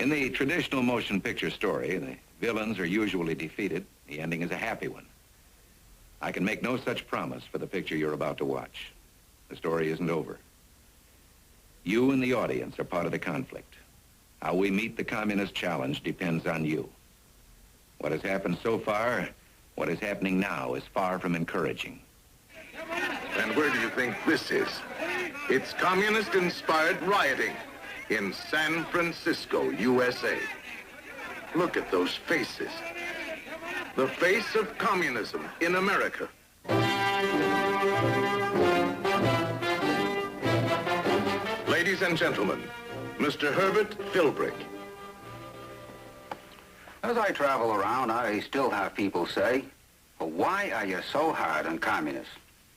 In the traditional motion picture story, the villains are usually defeated. The ending is a happy one. I can make no such promise for the picture you're about to watch. The story isn't over. You and the audience are part of the conflict. How we meet the communist challenge depends on you. What has happened so far, what is happening now, is far from encouraging. And where do you think this is? It's communist-inspired rioting in San Francisco, USA. Look at those faces. The face of communism in America. Ladies and gentlemen, Mr. Herbert Philbrick. As I travel around, I still have people say, well, why are you so hard on communists?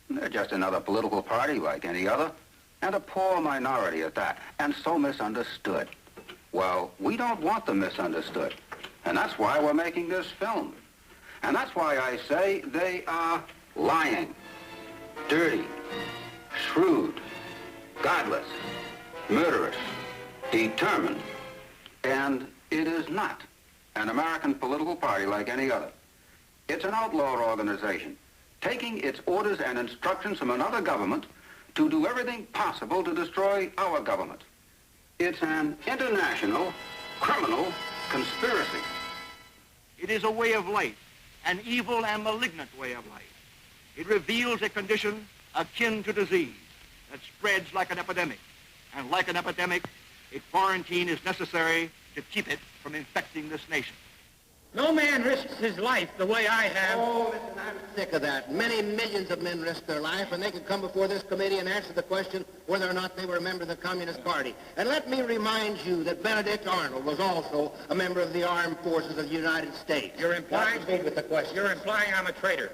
They're just another political party like any other, and a poor minority at that, and so misunderstood. Well, we don't want them misunderstood, and that's why we're making this film. And that's why I say they are lying, dirty, shrewd, godless, murderous, determined, and it is not an American political party like any other. It's an outlaw organization, taking its orders and instructions from another government to do everything possible to destroy our government. It's an international criminal conspiracy. It is a way of life, an evil and malignant way of life. It reveals a condition akin to disease that spreads like an epidemic. And like an epidemic, a quarantine is necessary to keep it from infecting this nation. No man risks his life the way I have. Oh, listen, I'm sick of that. Many millions of men risk their life, and they could come before this committee and answer the question whether or not they were a member of the Communist Party. And let me remind you that Benedict Arnold was also a member of the Armed Forces of the United States. You're implying, with the question. You're implying I'm a traitor.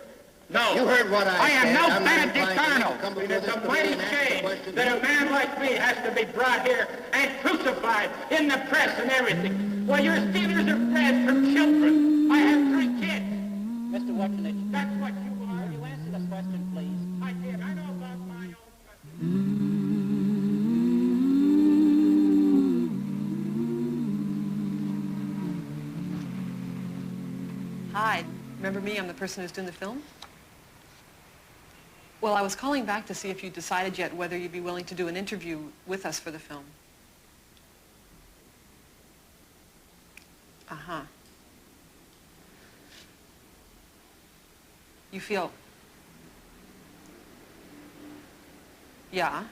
No. You heard what I said. am no I'm not Benedict implying Arnold. It's a mighty shame that a man like me has to be brought here and crucified in the press and everything. Well, your stealers are bred from children. I have 3 kids. Mr. Watchinich. That's what you are. Will you answer this question, please? I did. I know about my own country. Hi, remember me? I'm the person who's doing the film. Well, I was calling back to see if you decided yet whether you'd be willing to do an interview with us for the film. Uh-huh. You feel... Yeah.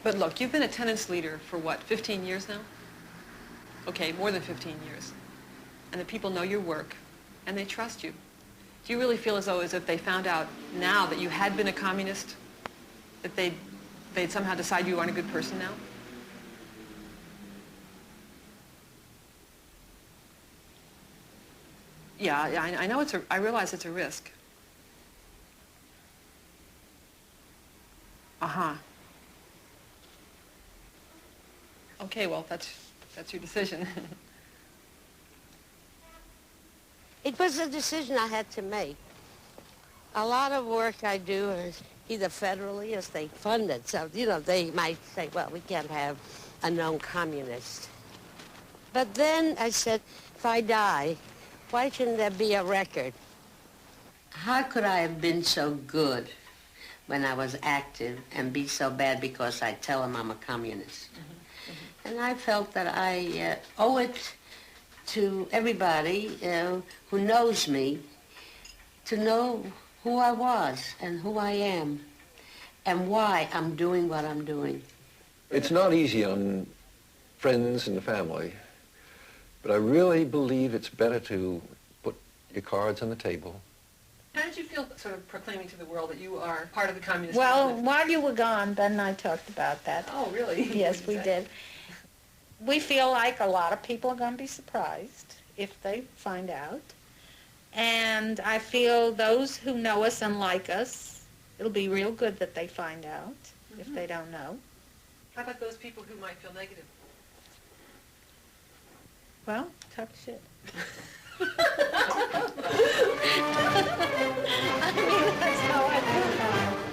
But look, you've been a tenants leader for what, 15 years now? Okay, more than 15 years. And the people know your work, and they trust you. Do you really feel as though as if they found out now that you had been a communist, that they'd somehow decide you aren't a good person now? Yeah, I know I realize it's a risk. Uh-huh. Okay, well, that's your decision. It was a decision I had to make. A lot of work I do is either federally or state funded. So, you know, they might say, well, we can't have a known communist. But then I said, if I die, why shouldn't there be a record? How could I have been so good when I was active and be so bad because I tell them I'm a communist? And I felt that I owe it to everybody who knows me to know who I was and who I am and why I'm doing what I'm doing. It's not easy on friends and family, but I really believe it's better to put your cards on the table. How did you feel sort of proclaiming to the world that you are part of the Communist Well, Party? while you were gone, Ben and I talked about that. Oh, really? Yes, we did. We feel like a lot of people are going to be surprised if they find out. And I feel those who know us and like us, it'll be real good that they find out if they don't know. How about those people who might feel negative? Well, talk shit. I mean, that's how I feel now.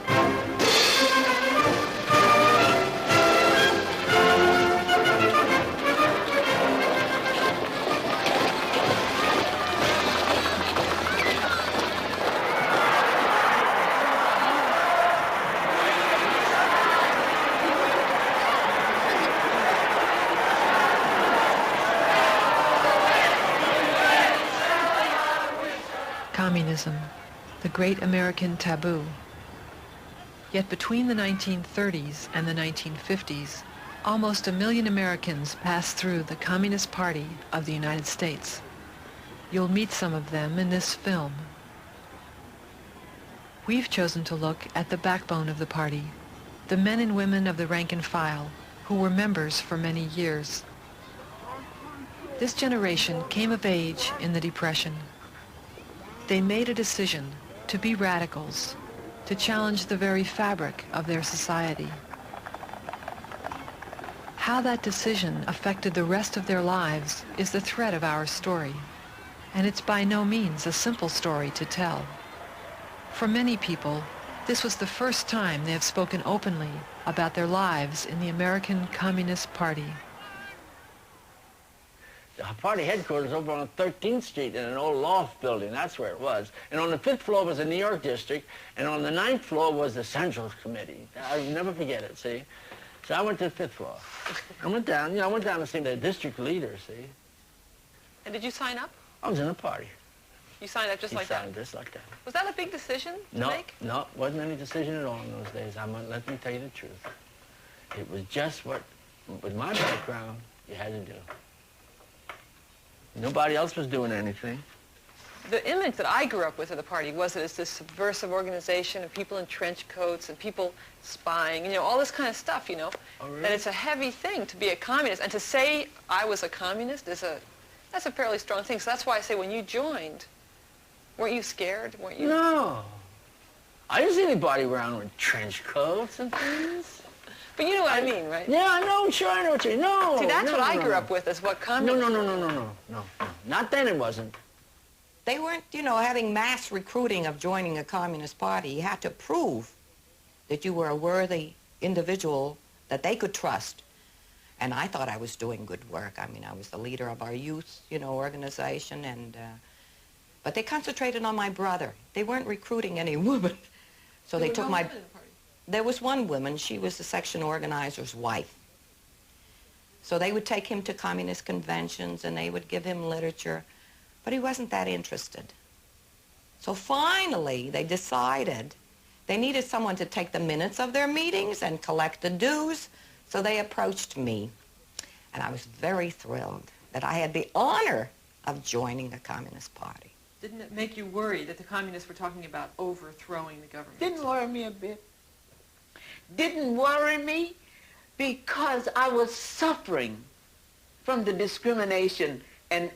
communism, the great American taboo. Yet between the 1930s and the 1950s, almost 1 million Americans passed through the Communist Party of the United States. You'll meet some of them in this film. We've chosen to look at the backbone of the party, the men and women of the rank and file who were members for many years. This generation came of age in the Depression. They made a decision to be radicals, to challenge the very fabric of their society. How that decision affected the rest of their lives is the thread of our story, and it's by no means a simple story to tell. For many people, this was the first time they have spoken openly about their lives in the American Communist Party. The party headquarters over on 13th Street in an old loft building. That's where it was. And on the 5th floor was the New York district, and on the 9th floor was the Central Committee. I'll never forget it, see? So I went to the 5th floor. I went down, I went down to see the district leader, see? And did you sign up? I was in a party. You signed up just like that? Signed just like that. Was that a big decision to make? No, wasn't any decision at all in those days. Let me tell you the truth. It was just what, with my background, you had to do. Nobody else was doing anything. The image that I grew up with of the party was that it's this subversive organization of people in trench coats and people spying, you know, all this kind of stuff, you know. Oh, really? That it's a heavy thing to be a communist. And to say I was a communist is that's a fairly strong thing. So that's why I say when you joined, weren't you scared? Weren't you? No. I didn't see anybody around with trench coats and things. But you know what I mean, right? Yeah, I know, sure I know what you mean. No. See, that's what I grew up with, is what communism. No. Not then it wasn't. They weren't, you know, having mass recruiting of joining a communist party. You had to prove that you were a worthy individual that they could trust. And I thought I was doing good work. I mean, I was the leader of our youth, you know, organization, and but they concentrated on my brother. They weren't recruiting any women. So they took my... There was one woman, she was the section organizer's wife. So they would take him to communist conventions and they would give him literature, but he wasn't that interested. So finally, they decided they needed someone to take the minutes of their meetings and collect the dues, so they approached me. And I was very thrilled that I had the honor of joining the Communist Party. Didn't it make you worry that the communists were talking about overthrowing the government? Didn't worry me a bit. Didn't worry me because I was suffering from the discrimination and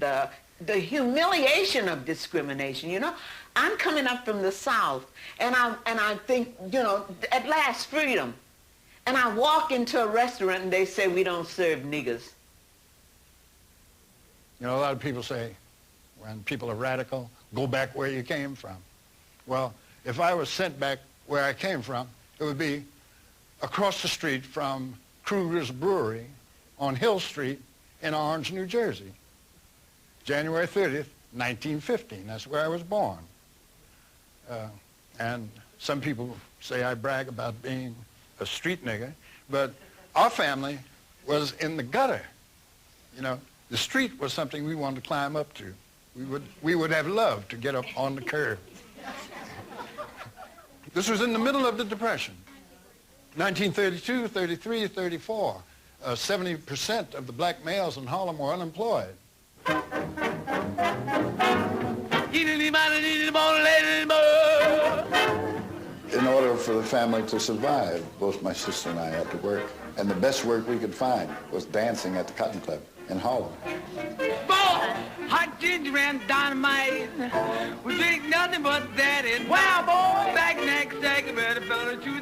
the humiliation of discrimination, you know. I'm coming up from the South, and I think, you know, at last freedom. And I walk into a restaurant and they say, we don't serve niggers. You know, a lot of people say, when people are radical, go back where you came from. Well, if I was sent back where I came from, it would be across the street from Kruger's Brewery on Hill Street in Orange, New Jersey. January 30th, 1915. That's where I was born. And some people say I brag about being a street nigger, but our family was in the gutter. You know, the street was something we wanted to climb up to. We would have loved to get up on the curb. This was in the middle of the Depression. 1932, 33, 34. 70% of the black males in Harlem were unemployed. In order for the family to survive, both my sister and I had to work. And the best work we could find was dancing at the Cotton Club in Harlem. Hot ginger and dynamite. We drink nothing but that. And wow, boy, back next, take a better fellow to